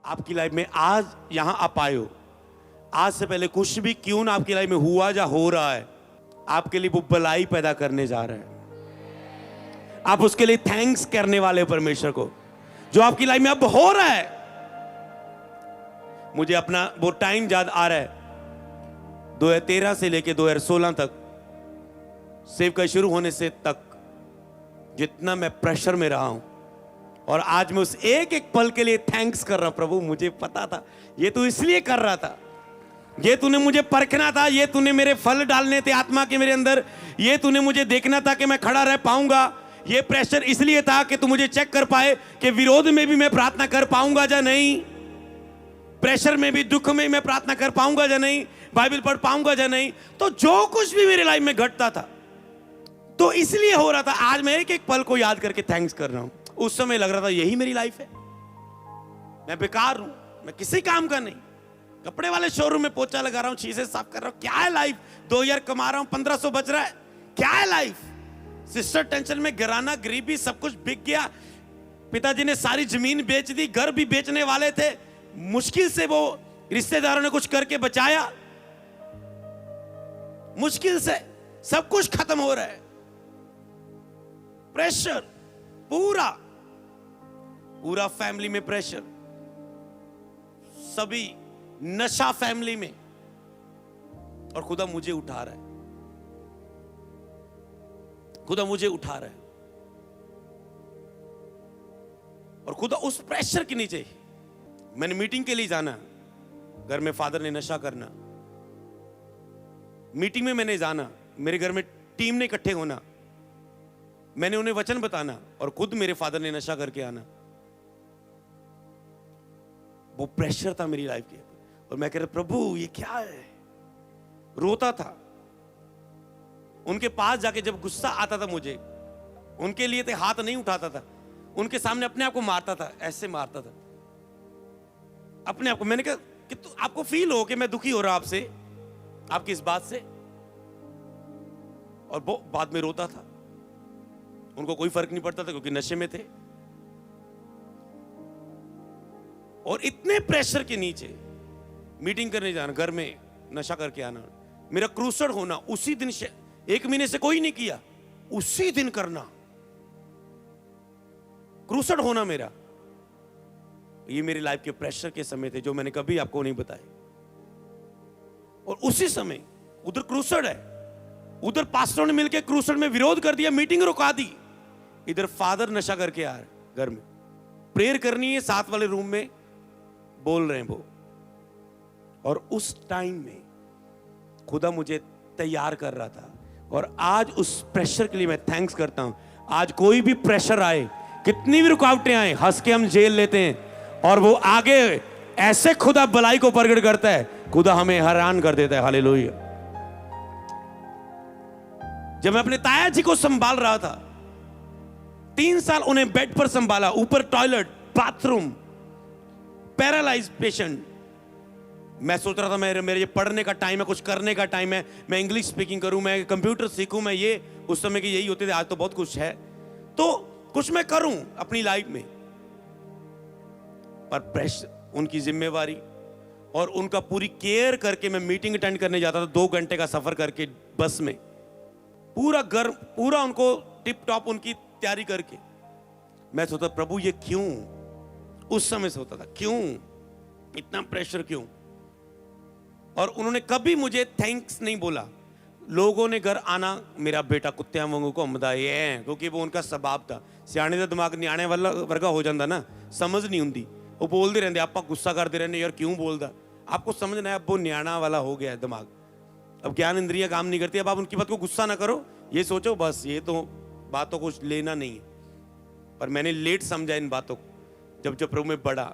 आपकी लाइफ में आज यहां आप आए हो, आज से पहले कुछ भी क्यों ना आपकी लाइफ में हुआ या हो रहा है, आपके लिए वो भलाई पैदा करने जा रहा है। आप उसके लिए थैंक्स करने वाले परमेश्वर को, जो आपकी लाइफ में अब हो रहा है। मुझे अपना वो टाइम याद आ रहा है, 2013 से लेके 2016 तक, सेव का शुरू होने से तक, जितना मैं प्रेशर में रहा हूं, और आज मैं उस एक एक पल के लिए थैंक्स कर रहा हूं। प्रभु, मुझे पता था ये तू इसलिए कर रहा था, ये तूने मुझे परखना था, ये तूने मेरे फल डालने थे आत्मा के मेरे अंदर, ये तूने मुझे देखना था कि मैं खड़ा रह पाऊंगा। ये प्रेशर इसलिए था कि तू मुझे चेक कर पाए कि विरोध में भी मैं प्रार्थना कर पाऊंगा या नहीं, प्रेशर में भी, दुख में मैं प्रार्थना कर पाऊंगा या नहीं, बाइबल पढ़ पाऊंगा या नहीं। तो जो कुछ भी मेरे लाइफ में घटता था तो इसलिए हो रहा था। आज मैं एक एक पल को याद करके थैंक्स कर रहा हूं। उस समय लग रहा था यही मेरी लाइफ है, मैं बेकार हूं, मैं किसी काम का नहीं, कपड़े वाले शोरूम में पोछा लगा रहा हूं, शीशे साफ कर रहा हूं, क्या है लाइफ, 2000 कमा रहा हूं, 1500 बच रहा है, क्या है लाइफ। सिस्टर टेंशन में, घराना, गरीबी, सब कुछ बिक गया। पिताजी ने सारी जमीन बेच दी, घर भी बेचने वाले थे, मुश्किल से वो रिश्तेदारों ने कुछ करके बचाया, मुश्किल से सब कुछ खत्म हो रहा है। प्रेशर पूरा पूरा फैमिली में प्रेशर, सभी नशा फैमिली में, और खुदा मुझे उठा रहा है, खुदा मुझे उठा रहा है। और खुदा उस प्रेशर के नीचे मैंने मीटिंग के लिए जाना, घर में फादर ने नशा करना, मीटिंग में मैंने जाना, मेरे घर में टीम ने इकट्ठे होना, मैंने उन्हें वचन बताना, और खुद मेरे फादर ने नशा करके आना। वो प्रेशर था मेरी लाइफ के, और मैं कह रहा प्रभु ये क्या है, रोता था। उनके पास जाके जब गुस्सा आता था मुझे, उनके लिए तो हाथ नहीं उठाता था, उनके सामने अपने आप को मारता था, ऐसे मारता था अपने आप को। मैंने कहा कि तो आपको फील हो कि मैं दुखी हो रहा आपसे, आपकी इस बात से, और वो बाद में रोता था। उनको कोई फर्क नहीं पड़ता था क्योंकि नशे में थे। और इतने प्रेशर के नीचे मीटिंग करने जाना, घर में नशा करके आना, मेरा क्रूसड होना उसी दिन, 1 महीने से कोई नहीं किया, उसी दिन करना, क्रूसड होना मेरा। ये मेरी लाइफ के प्रेशर के समय थे जो मैंने कभी आपको नहीं बताए। और उसी समय उधर क्रूसड है, उधर पास्टरों ने मिलकर क्रूसड में विरोध कर दिया, मीटिंग रुका दी, इधर फादर नशा करके आ रहे घर में, प्रेयर करनी है, साथ वाले रूम में बोल रहे हैं वो। और उस टाइम में खुदा मुझे तैयार कर रहा था, और आज उस प्रेशर के लिए मैं थैंक्स करता हूं। आज कोई भी प्रेशर आए, कितनी भी रुकावटें आए, हंस के हम झेल लेते हैं, और वो आगे ऐसे खुदा भलाई को प्रकट करता है, खुदा हमें हैरान कर देता है। हालेलुया। जब मैं अपने ताया जी को संभाल रहा था, 3 साल उन्हें बेड पर संभाला, ऊपर टॉयलेट, बाथरूम, पैरालाइज पेशेंट। मैं सोच रहा था मेरे ये पढ़ने का टाइम है, कुछ करने का टाइम है, मैं इंग्लिश स्पीकिंग करूं, मैं कंप्यूटर सीखूं, मैं ये, उस समय के यही होते थे, आज तो बहुत कुछ है, तो कुछ मैं करूं अपनी लाइफ में। पर प्रेशर, उनकी जिम्मेवारी और उनका पूरी केयर करके मैं मीटिंग अटेंड करने जाता था, 2 घंटे का सफर करके बस में, पूरा घर, पूरा उनको टिप टॉप उनकी तैयारी करके। मैं सोचता प्रभु ये क्यों, उस समय सोचता था क्यों इतना प्रेशर, क्यों। और उन्होंने कभी मुझे थैंक्स नहीं बोला। लोगों ने घर आना, मेरा बेटा कुत्तियां वांगू घूमदा है, क्योंकि वो उनका स्वभाव था। सियाने का दिमाग न्याणे वाला वर्गा हो जाता ना, समझ नहीं होंगी, वो बोलते रहते, आप गुस्सा करते रहने, यार क्यों बोलता, आपको समझना है अब वो न्याणा वाला हो गया है दिमाग, अब ज्ञान इंद्रियां काम नहीं करती। अब आप उनकी बात को गुस्सा ना करो, ये सोचो बस ये तो बातों को लेना नहीं है। पर मैंने लेट समझा इन बातों को, जब जब प्रभु में बढ़ा।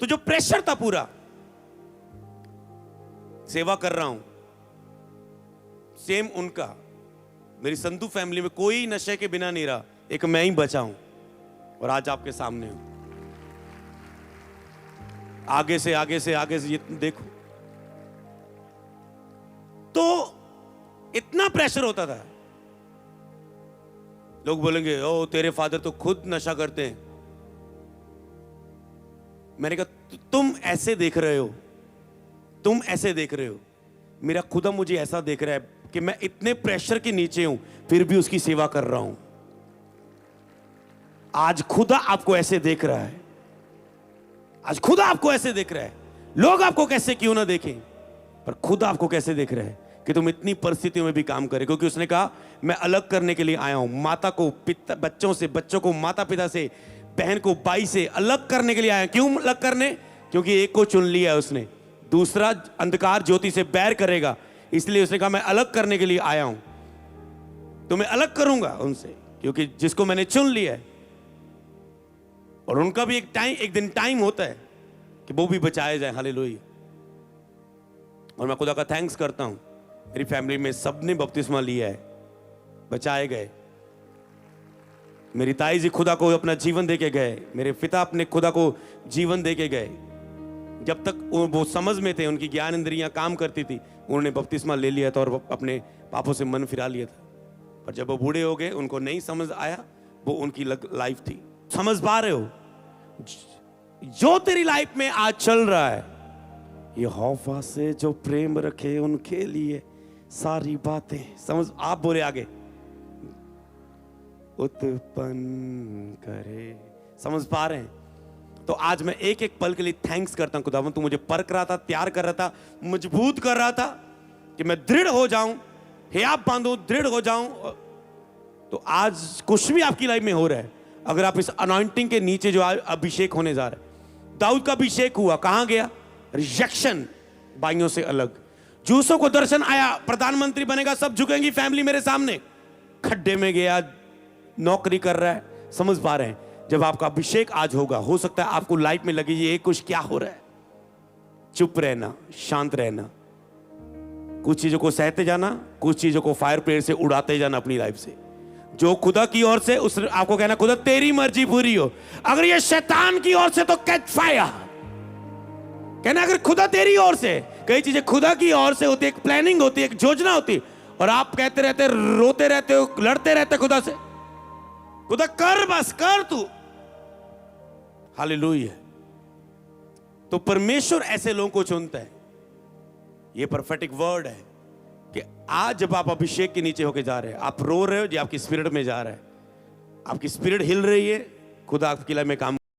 तो जो प्रेशर था पूरा, सेवा कर रहा हूं, सेम उनका, मेरी संधू फैमिली में कोई नशे के बिना नहीं रहा, एक मैं ही बचा हूं, और आज आपके सामने हूं। आगे से ये देखो। तो इतना प्रेशर होता था, लोग बोलेंगे ओ तेरे फादर तो खुद नशा करते हैं, मैंने कहा तुम ऐसे देख रहे हो, तुम ऐसे देख रहे हो, मेरा खुदा मुझे ऐसा देख रहा है कि मैं इतने प्रेशर के नीचे हूं फिर भी उसकी सेवा कर रहा हूं। आज खुदा आपको ऐसे देख रहा है, आज खुदा आपको ऐसे देख रहा है। लोग आपको कैसे क्यों ना देखें, पर खुदा आपको कैसे देख रहा है कि तुम इतनी परिस्थितियों में भी काम करे, क्योंकि उसने कहा मैं अलग करने के लिए आया हूं। माता को पिता, बच्चों से, बच्चों को माता पिता से, बहन को भाई से अलग करने के लिए आया। क्यों अलग करने? क्योंकि एक को चुन लिया है उसने, दूसरा अंधकार ज्योति से बैर करेगा, इसलिए उसने कहा मैं अलग करने के लिए आया हूं, तो मैं अलग करूंगा उनसे, क्योंकि जिसको मैंने चुन लिया है। और उनका भी एक दिन टाइम होता है कि वो भी बचाए जाए। हालेलुया। और मैं खुदा का थैंक्स करता हूं, मेरी फैमिली में सबने बपतिस्मा लिया है, बचाए गए। मेरी ताई जी खुदा को अपना जीवन देके गए, मेरे पिता अपने खुदा को जीवन देके गए। जब तक वो समझ में थे, उनकी ज्ञान इंद्रियां काम करती थी, उन्होंने बपतिस्मा ले लिया था और अपने पापों से मन फिरा लिया था। पर जब वो बूढ़े हो गए, उनको नहीं समझ आया, वो उनकी लाइफ थी। समझ पा रहे हो जो तेरी लाइफ में आज चल रहा है, यहोवा से जो प्रेम रखे उनके लिए सारी बातें, समझ, आप बोले आगे, उत्पन्न करे। समझ पा रहे हैं? तो आज मैं एक एक पल के लिए थैंक्स करता हूं खुदावंद, तू मुझे परख रहा था, तैयार कर रहा था, मजबूत कर रहा था कि मैं दृढ़ हो जाऊं, हियाब बांधूं, दृढ़ हो जाऊं। तो आज कुछ भी आपकी लाइफ में हो रहा है, अगर आप इस अनॉइंटिंग के नीचे जो अभिषेक होने जा रहा है, दाऊद का अभिषेक हुआ, कहां गया? रिजेक्शन, भाइयों से अलग। जूसों को दर्शन आया, प्रधानमंत्री बनेगा, सब झुकेंगी फैमिली मेरे सामने, खड्डे में गया, नौकरी कर रहा है। समझ पा रहे हैं? जब आपका अभिषेक आज होगा, हो सकता है आपको लाइफ में लगे ये कुछ क्या हो रहा है। चुप रहना, शांत रहना, कुछ चीजों को सहते जाना, कुछ चीजों को फायर प्लेट से उड़ाते जाना अपनी लाइफ से। जो खुदा की ओर से, उस आपको कहना खुदा तेरी मर्जी पूरी हो। अगर ये शैतान की ओर से तो कैच फायर कहना, अगर खुदा तेरी ओर से, कई चीजें खुदा की ओर से होती है, एक प्लानिंग होती है, एक योजना होती है, और आप कहते रहते, रोते रहते हो, लड़ते रहते खुदा से। खुदा कर, बस कर तू। हालेलुया। तो परमेश्वर ऐसे लोगों को चुनता है। ये प्रोफेटिक वर्ड है कि आज जब आप अभिषेक के नीचे होके जा रहे हैं, आप रो रहे हो, जो आपकी स्पिरिट में जा रहा है, आपकी स्पिरिट हिल रही है, खुदा आपकी लाइफ में काम